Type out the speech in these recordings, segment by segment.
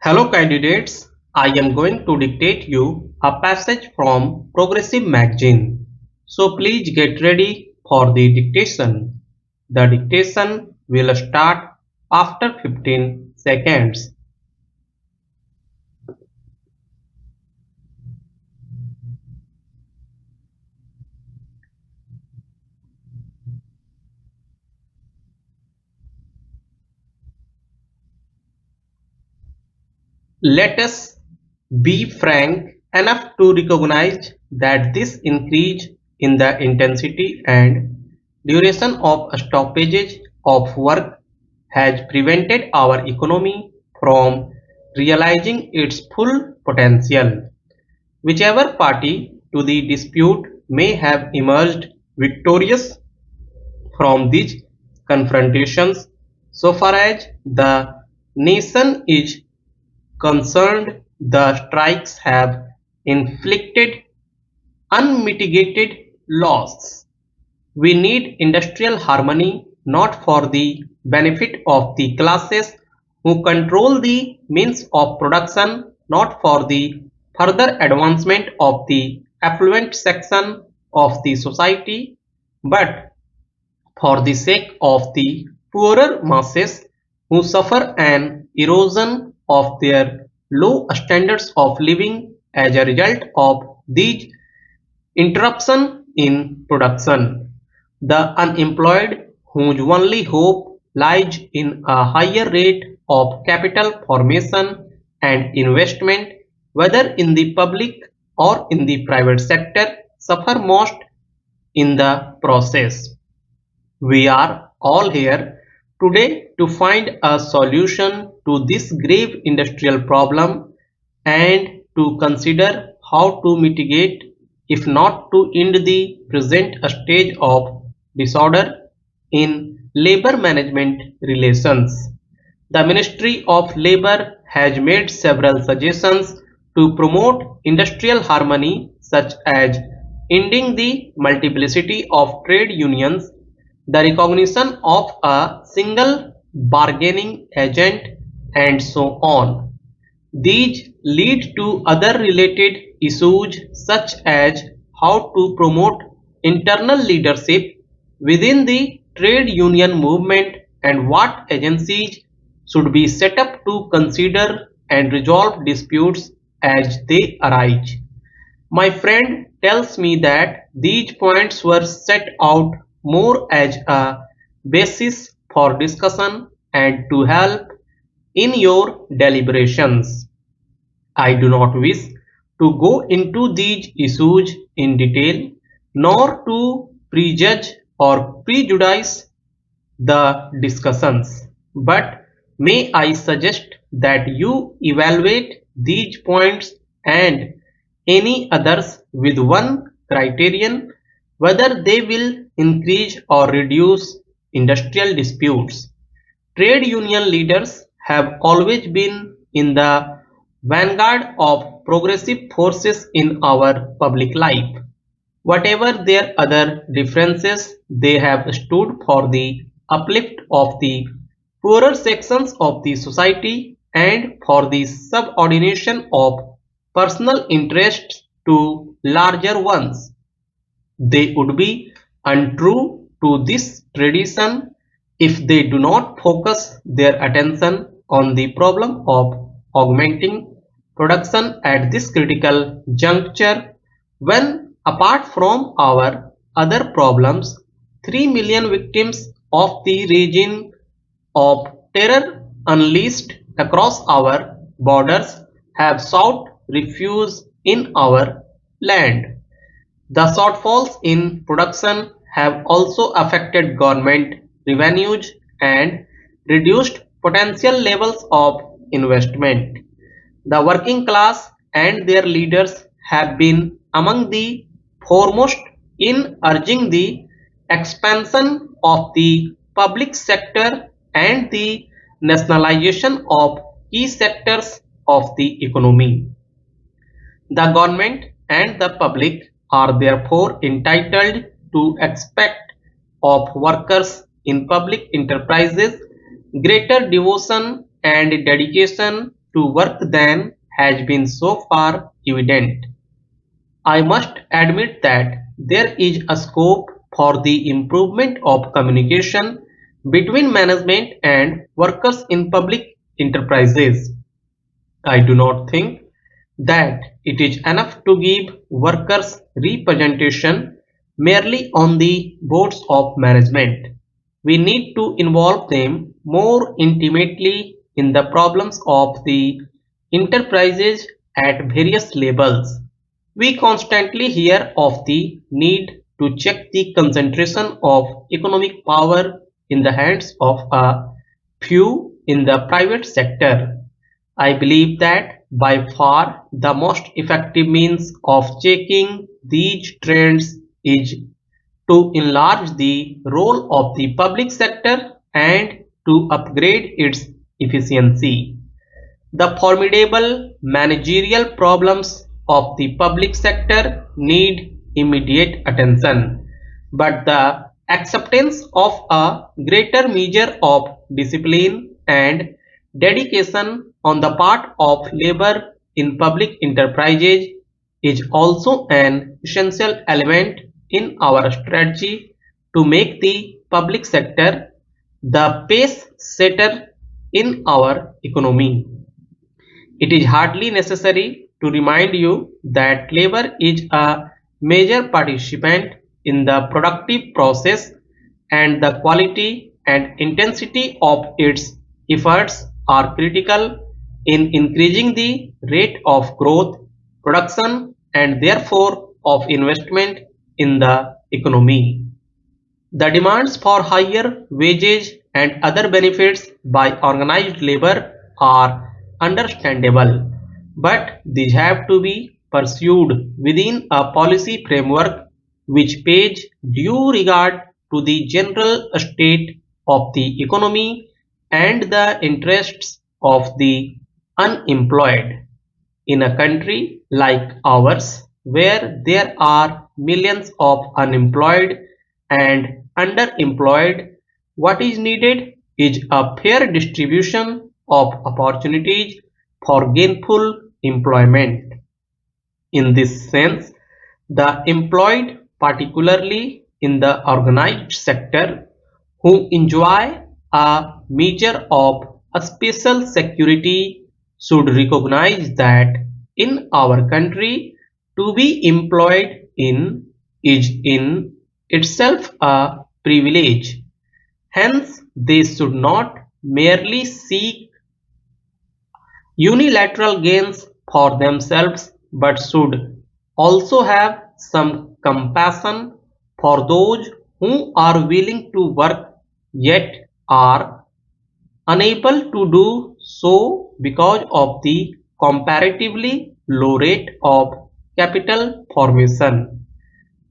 Hello candidates, I am going to dictate you a passage from Progressive magazine. So please get ready for the dictation. The dictation will start after 15 seconds. Let us be frank enough to recognize that this increase in the intensity and duration of stoppages of work has prevented our economy from realizing its full potential. Whichever party to the dispute may have emerged victorious from these confrontations, so far as the nation is concerned, the strikes have inflicted unmitigated loss. We need industrial harmony not for the benefit of the classes who control the means of production, not for the further advancement of the affluent section of the society, but for the sake of the poorer masses who suffer an erosion of their low standards of living as a result of these interruptions in production. The unemployed, whose only hope lies in a higher rate of capital formation and investment, whether in the public or in the private sector, suffer most in the process. We are all here today to find a solution to this grave industrial problem and to consider how to mitigate, if not to end the present stage of disorder in labor management relations. The Ministry of Labor has made several suggestions to promote industrial harmony, such as ending the multiplicity of trade unions, the recognition of a single bargaining agent, and so on. These lead to other related issues such as how to promote internal leadership within the trade union movement and what agencies should be set up to consider and resolve disputes as they arise. My friend tells me that these points were set out more as a basis for discussion and to help in your deliberations. I do not wish to go into these issues in detail, nor to prejudge or prejudice the discussions, but may I suggest that you evaluate these points and any others with one criterion, whether they will increase or reduce industrial disputes. Trade union leaders have always been in the vanguard of progressive forces in our public life. Whatever their other differences, they have stood for the uplift of the poorer sections of the society and for the subordination of personal interests to larger ones. They would be untrue to this tradition if they do not focus their attention on the problem of augmenting production at this critical juncture when, apart from our other problems, 3 million victims of the regime of terror unleashed across our borders have sought refuge in our land. The shortfalls in production have also affected government revenues and reduced potential levels of investment. The working class and their leaders have been among the foremost in urging the expansion of the public sector and the nationalization of key sectors of the economy. The government and the public are therefore entitled to expect of workers in public enterprises greater devotion and dedication to work than has been so far evident. I must admit that there is a scope for the improvement of communication between management and workers in public enterprises. I do not think that it is enough to give workers representation merely on the boards of management. We need to involve them more intimately in the problems of the enterprises at various levels. We constantly hear of the need to check the concentration of economic power in the hands of a few in the private sector. I believe that by far the most effective means of checking these trends is to enlarge the role of the public sector and to upgrade its efficiency. The formidable managerial problems of the public sector need immediate attention, but the acceptance of a greater measure of discipline and dedication on the part of labor in public enterprises is also an essential element in our strategy to make the public sector the pace setter in our economy. It is hardly necessary to remind you that labor is a major participant in the productive process, and the quality and intensity of its efforts are critical in increasing the rate of growth, production, and therefore of investment in the economy. The demands for higher wages and other benefits by organized labor are understandable, but these have to be pursued within a policy framework which pays due regard to the general state of the economy and the interests of the unemployed. In a country like ours, where there are millions of unemployed and underemployed, what is needed is a fair distribution of opportunities for gainful employment. In this sense, the employed, particularly in the organized sector, who enjoy a measure of a special security, should recognize that in our country to be employed in is in itself a privilege. Hence, they should not merely seek unilateral gains for themselves, but should also have some compassion for those who are willing to work yet are unable to do so because of the comparatively low rate of capital formation.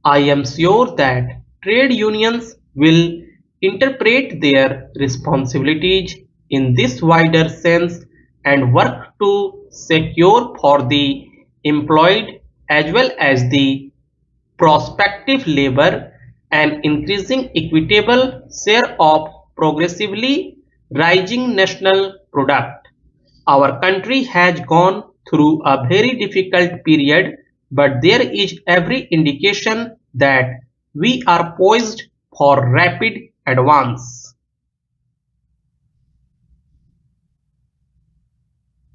I am sure that trade unions will interpret their responsibilities in this wider sense and work to secure for the employed as well as the prospective labor an increasing equitable share of progressively rising national product. Our country has gone through a very difficult period, but there is every indication that we are poised for rapid advance.